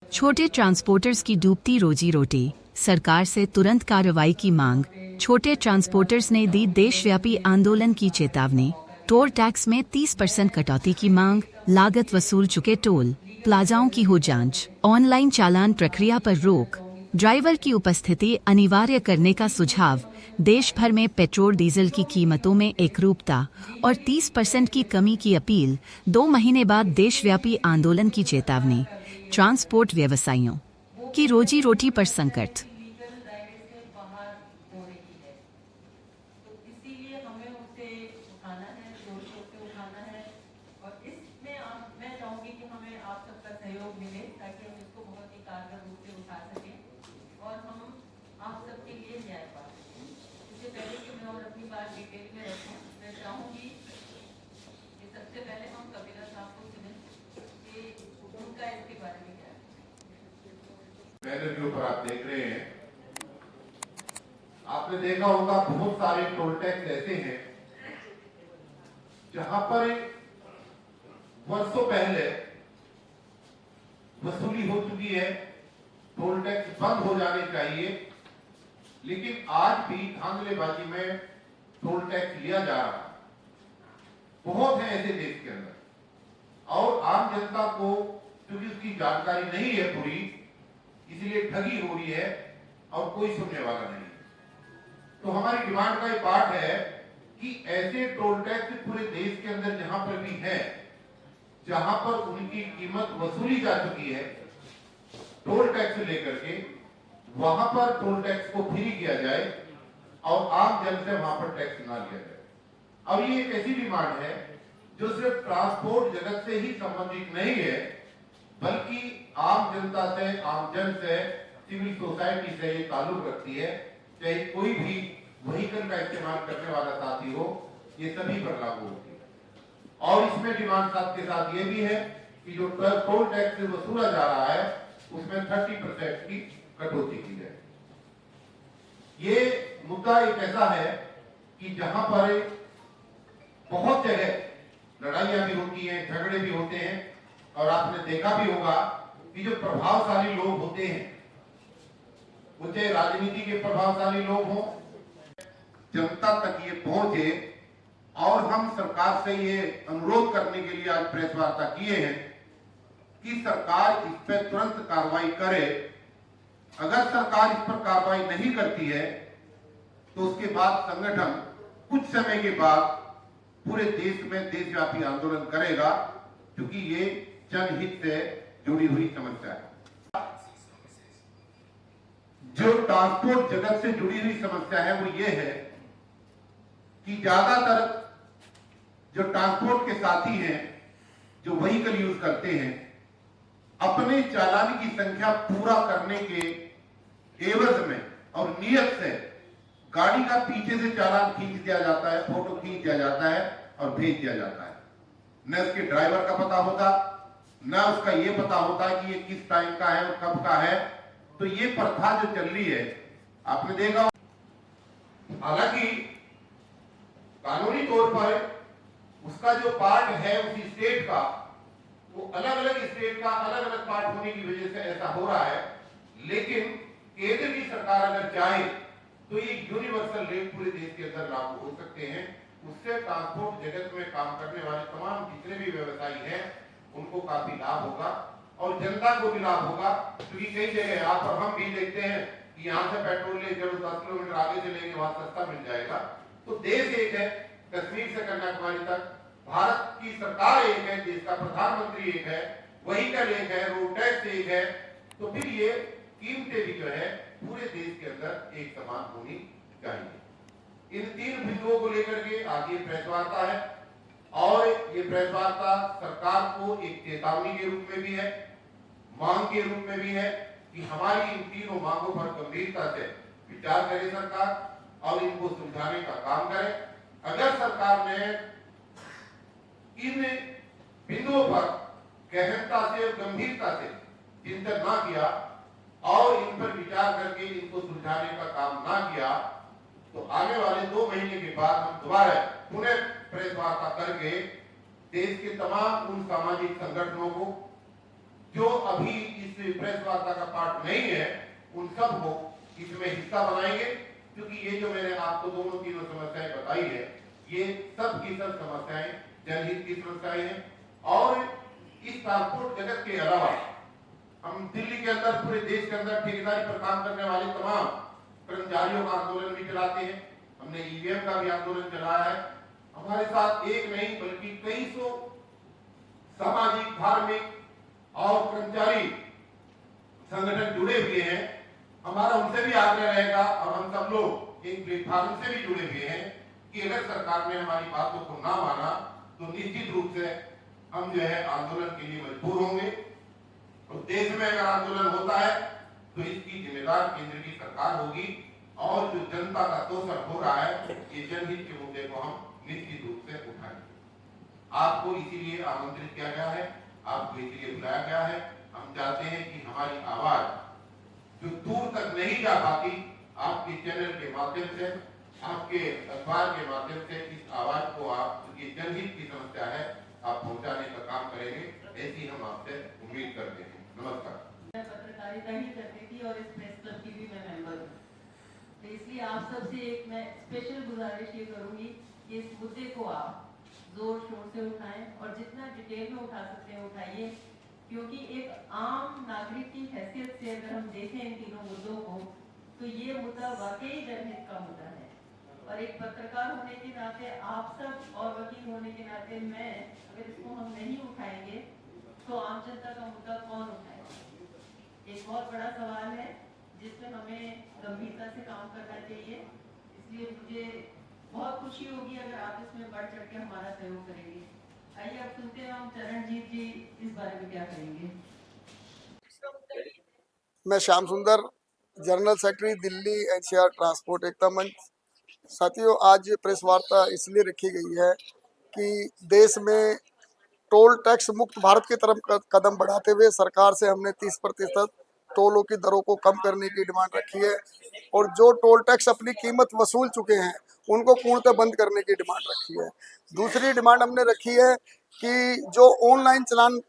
छोटे ट्रांसपोर्टर्स की डूबती रोजी रोटी, सरकार से तुरंत कार्रवाई की मांग। छोटे ट्रांसपोर्टर्स ने दी देशव्यापी आंदोलन की चेतावनी। टोल टैक्स में 30% कटौती की मांग। लागत वसूल चुके टोल प्लाजाओं की हो जांच। ऑनलाइन चालान प्रक्रिया पर रोक। ड्राइवर की उपस्थिति अनिवार्य करने का सुझाव। देश भर में पेट्रोल डीजल की कीमतों में एकरूपता और 30% की कमी की अपील। 2 महीने बाद देशव्यापी आंदोलन की चेतावनी। ट्रांसपोर्ट व्यवसायियों की रोजी रोटी पर संकट। सहयोग मिले ताकि हम इसको बहुत ही कारगर रूप से उठा सकें और हम आप सबके लिए न्याय पा सकें। इससे पहले कि मैं और अपनी बात डिटेल में रखूं, मैं चाहूँगी कि सबसे पहले हम कबीरा साहब को सुनें कि उनका इसके बारे में क्या है। बैनर के ऊपर आप देख रहे हैं, आपने देखा होगा बहुत सारे टोल टैक्स ऐसे हैं जहां पर वर्षों पहले वसूली हो चुकी है, टोल टैक्स बंद हो जाने चाहिए, लेकिन आज भी धांधलेबाजी में टोल टैक्स लिया जा रहा है। बहुत है ऐसे देश के अंदर और आम जनता को क्योंकि उसकी जानकारी नहीं है पूरी, इसलिए ठगी हो रही है और कोई सुनने वाला नहीं। तो हमारी डिमांड का एक पार्ट है कि ऐसे टोल टैक्स पूरे देश के अंदर जहां पर भी है, जहां पर उनकी कीमत वसूली जा चुकी है टोल टैक्स लेकर के, वहां पर टोल टैक्स को फ्री किया जाए और आम जन से वहां पर टैक्स ना लिया जाए। और ये एक ऐसी डिमांड है जो सिर्फ ट्रांसपोर्ट जगत से ही संबंधित नहीं है, बल्कि आम जनता से, आम जन से, सिविल सोसाइटी से ये ताल्लुक रखती है। चाहे कोई भी व्हीकल का इस्तेमाल करने वाला साथी हो, ये सभी पर लागू होती है। और इसमें डिमांड साथ के साथ ये भी है कि जो टोल टैक्स से वसूला जा रहा है उसमें 30% की कटौती की जाए। ये मुद्दा एक ऐसा है कि जहां पर बहुत जगह लड़ाइयां भी होती हैं, झगड़े भी होते हैं और आपने देखा भी होगा कि जो प्रभावशाली लोग होते हैं, वो चाहे राजनीति के प्रभावशाली लोग हों, जनता तक ये पहुंचे। और हम सरकार से ये अनुरोध करने के लिए आज प्रेस वार्ता किए हैं कि सरकार इस पर तुरंत कार्रवाई करे। अगर सरकार इस पर कार्रवाई नहीं करती है तो उसके बाद संगठन कुछ समय के बाद पूरे देश में देशव्यापी आंदोलन करेगा, क्योंकि ये जनहित से जुड़ी हुई समस्या है। जो ट्रांसपोर्ट जगत से जुड़ी हुई समस्या है वो ये है कि ज्यादातर जो ट्रांसपोर्ट के साथी हैं, जो व्हीकल यूज करते हैं, अपने चालान की संख्या पूरा करने के एवज में और नियत से गाड़ी का पीछे से चालान खींच दिया जाता है, फोटो खींच दिया जाता है और भेज दिया जाता है। न उसके ड्राइवर का पता होता, न उसका ये पता होता कि ये किस टाइम का है और कब का है। तो ये प्रथा जो चल रही है, आपने देखा, हालांकि कानूनी तौर पर उसका जो पार्ट है उसी स्टेट का, वो अलग अलग स्टेट का अलग अलग पार्ट होने की वजह से ऐसा हो रहा है। लेकिन केंद्र की सरकार अगर चाहे तो ये यूनिवर्सल रेट पूरे देश के अंदर लागू हो सकते हैं। उससे ट्रांसपोर्ट जगत में काम करने वाले तमाम जितने भी व्यवसायी हैं उनको काफी लाभ होगा और जनता को भी लाभ होगा। क्योंकि कई जगह यहाँ पर हम भी देखते हैं कि यहाँ से पेट्रोल ले चलो 10 किलोमीटर आगे चलेंगे, वहां सस्ता मिल जाएगा। तो देश एक है, कश्मीर से कन्याकुमारी तक, भारत की सरकार एक है, देश का प्रधानमंत्री एक है, व्हीकल एक है, रोड टैक्स एक है। तो फिर ये कीमतें भी जो है पूरे देश के अंदर एक समान होनी चाहिए। इन 3 बिंदुओं को लेकर के आज ये प्रेस वार्ता है और ये प्रेस वार्ता सरकार को एक चेतावनी के रूप में भी है, मांग के रूप में भी है कि हमारी इन तीनों मांगों पर गंभीरता से विचार करे सरकार और इनको सुलझाने का काम करे। अगर सरकार ने इन बिंदुओं पर गहनता से और गंभीरता से चिंतन ना किया और इन पर विचार करके इनको सुलझाने का काम ना किया, तो आने वाले 2 महीने के बाद हम दोबारा पुनः प्रेस वार्ता करके देश के तमाम उन सामाजिक संगठनों को, जो अभी इस प्रेस वार्ता का पार्ट नहीं है उन सबको इसमें हिस्सा बनाएंगे, क्योंकि ये जो मैंने आपको दोनों तीनों समस्याएं बताई है ये सब की सब समस्याएं जनहित की समस्याएं हैं। और इस ट्रांसपोर्ट जगत के अलावा हम दिल्ली के अंदर, पूरे देश के अंदर ठेकेदारी पर काम करने वाले तमाम कर्मचारियों का आंदोलन भी चलाते हैं। हमने ईवीएम का भी आंदोलन चलाया है। हमारे साथ एक नहीं बल्कि कई सौ सामाजिक, धार्मिक और कर्मचारी संगठन जुड़े हुए हैं। हमारा उनसे भी आग्रह रहेगा और हम सब लोग इन प्लेटफॉर्म से भी जुड़े हुए हैं कि अगर सरकार ने हमारी बातों को ना माना तो निश्चित रूप से हम जो है आंदोलन के लिए मजबूर होंगे। और देश में अगर आंदोलन होता है तो इसकी जिम्मेदार केंद्र की सरकार होगी। और जो जनता का शोषण हो रहा है ये जनहित के मुद्दे को हम निश्चित रूप से उठाएंगे। आपको इसीलिए आमंत्रित किया गया है, आपको इसीलिए बुलाया गया है। हम चाहते हैं कि हमारी आवाज जो दूर तक नहीं जा पाती, आपके चैनल के माध्यम से, आपके अखबार के माध्यम से इस आवाज को आप, ये जनहित की समस्या है, आप पहुंचाने का काम करेंगे, ऐसी हम आपसे उम्मीद करते हैं। नमस्कार। मैं पत्रकारिता ही करती थी और इस प्रेस क्लब की भी मैं मेंबर हूँ, तो इसलिए आप सबसे एक मैं स्पेशल गुजारिश ये करूंगी कि इस मुद्दे को आप जोर शोर से उठाएं और जितना डिटेल में उठा सकते हैं उठाइए, क्योंकि एक आम नागरिक की हैसियत से अगर हम देखें इन तीनों मुद्दों को तो ये मुद्दा वाकई जनहित का मुद्दा है। और एक पत्रकार होने के नाते, आप सब और वकील होने के नाते, मैं अगर इसको हम नहीं उठाएंगे तो आम जनता का मुद्दा कौन उठाएगा? एक बहुत बड़ा सवाल है जिसमें हमें गंभीरता से काम करना चाहिए। इसलिए मुझे बहुत खुशी होगी अगर आप इसमें बढ़ चढ़ के हमारा सहयोग करेंगे। आइए अब सुनते हैं हम चरणजीत जी इस बारे में क्या करेंगे। मैं Shyam Sundar, general secretary Delhi NCR transport Ekta Manch. साथियों, आज प्रेस वार्ता इसलिए रखी गई है कि देश में टोल टैक्स मुक्त भारत की तरफ कदम बढ़ाते हुए सरकार से हमने 30% टोलों की दरों को कम करने की डिमांड रखी है और जो टोल टैक्स अपनी कीमत वसूल चुके हैं उनको पूर्णतः बंद करने की डिमांड रखी है। दूसरी डिमांड हमने रखी है कि जो ऑनलाइन चालान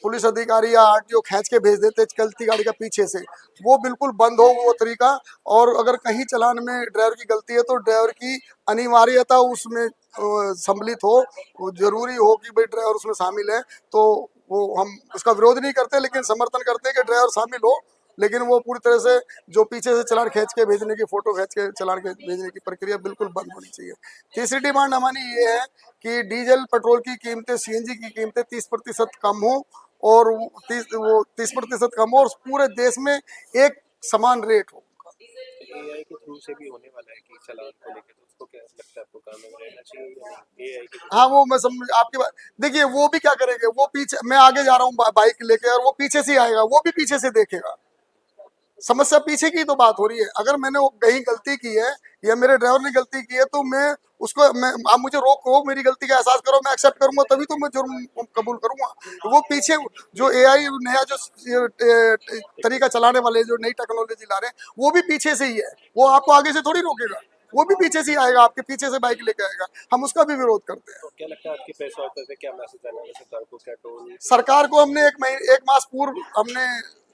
पुलिस अधिकारी या आरटीओ खींच के भेज देते चलती गाड़ी का पीछे से, वो बिल्कुल बंद हो वो तरीका। और अगर कहीं चालान में ड्राइवर की गलती है तो ड्राइवर की अनिवार्यता उसमें सम्मिलित हो, वो जरूरी हो कि भाई ड्राइवर उसमें शामिल है। तो वो हम उसका विरोध नहीं करते लेकिन समर्थन करते हैं कि ड्राइवर शामिल हो, लेकिन वो पूरी तरह से जो पीछे से चालान खींच के भेजने की, फोटो खींच के चालान के भेजने की प्रक्रिया बिल्कुल बंद होनी चाहिए। तीसरी डिमांड हमारी ये है कि डीजल पेट्रोल की कीमतें, सीएनजी की कीमतें 30% कम हो और वो 30% कम हो और पूरे देश में एक समान रेट हो। एआई के थ्रू से भी होने वाला है कि चालान को लेकर, तो उसको क्या लगता है, आपको कानून में रहना चाहिए या नहीं? एआई के हाँ, वो मैं समझ आपकी बात। देखिए, वो भी क्या करेंगे, वो पीछे, मैं आगे जा रहा हूँ बाइक लेके और वो पीछे से आएगा, वो भी पीछे से देखेगा। समस्या पीछे की तो बात हो रही है। अगर मैंने वो कहीं गलती की है या मेरे ड्राइवर ने गलती की है तो मैं उसको, आप मुझे रोको, मेरी गलती का एहसास करो, मैं एक्सेप्ट करूंगा तभी तो मैं जुर्म कबूल करूंगा। वो पीछे जो एआई नया जो तरीका चलाने वाले जो नई टेक्नोलॉजी ला रहे हैं वो भी पीछे से ही है, वो आपको आगे से थोड़ी रोकेगा, वो भी पीछे से ही आएगा, आपके पीछे से बाइक लेके आएगा। हम उसका भी विरोध करते हैं। तो क्या लगता है आपकी प्रेस वार्ता से क्या मैसेज आना है सरकार को? क्या टोल सरकार को हमने एक मास पूर्व हमने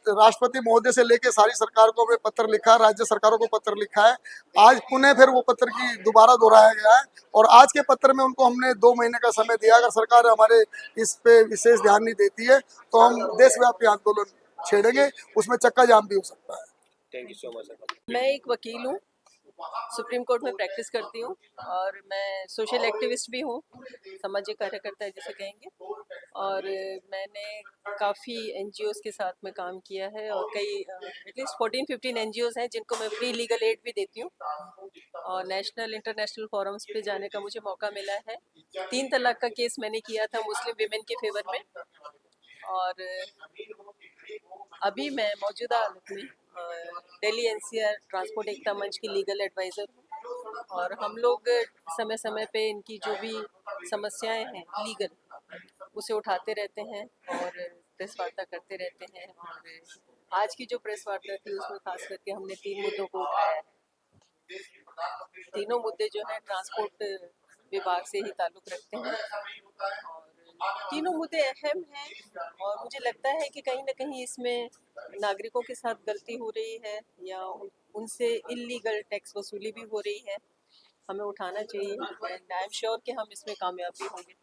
राष्ट्रपति महोदय से लेके सारी सरकार को हमने पत्र लिखा, राज्य सरकारों को पत्र लिखा है। आज पुनः फिर वो पत्र की दोबारा दोहराया गया है और आज के पत्र में उनको हमने 2 महीने का समय दिया। अगर सरकार हमारे इस पे विशेष ध्यान नहीं देती है तो हम देशव्यापी आंदोलन छेड़ेंगे, उसमें चक्का जाम भी हो सकता है। Thank you so much. मैं एक वकील हूँ, सुप्रीम कोर्ट में प्रैक्टिस करती हूँ और मैं सोशल एक्टिविस्ट भी हूँ, सामाजिक कार्यकर्ता जिसे कहेंगे। और मैंने काफ़ी एनजीओज़ के साथ में काम किया है और कई एटलीस्ट 14-15 एनजीओज़ हैं जिनको मैं फ्री लीगल एड भी देती हूँ। और नेशनल इंटरनेशनल फोरम्स पे जाने का मुझे मौका मिला है। 3 तलाक का केस मैंने किया था मुस्लिम विमेन के फेवर में। और अभी मैं मौजूदा हालत में दिल्ली एनसीआर ट्रांसपोर्ट एकता मंच की लीगल एडवाइज़र हूँ और हम लोग समय समय पे इनकी जो भी समस्याएं हैं लीगल, उसे उठाते रहते हैं और प्रेस वार्ता करते रहते हैं। और आज की जो प्रेस वार्ता थी उसमें खास करके हमने 3 मुद्दों को उठाया है। तीनों मुद्दे जो है ट्रांसपोर्ट विभाग से ही ताल्लुक़ रखते हैं और तीनों मुद्दे अहम हैं और मुझे लगता है कि कहीं ना कहीं इसमें नागरिकों के साथ गलती हो रही है या उनसे इलीगल टैक्स वसूली भी हो रही है। हमें उठाना चाहिए एंड आई एम श्योर कि हम इसमें कामयाब भी होंगे।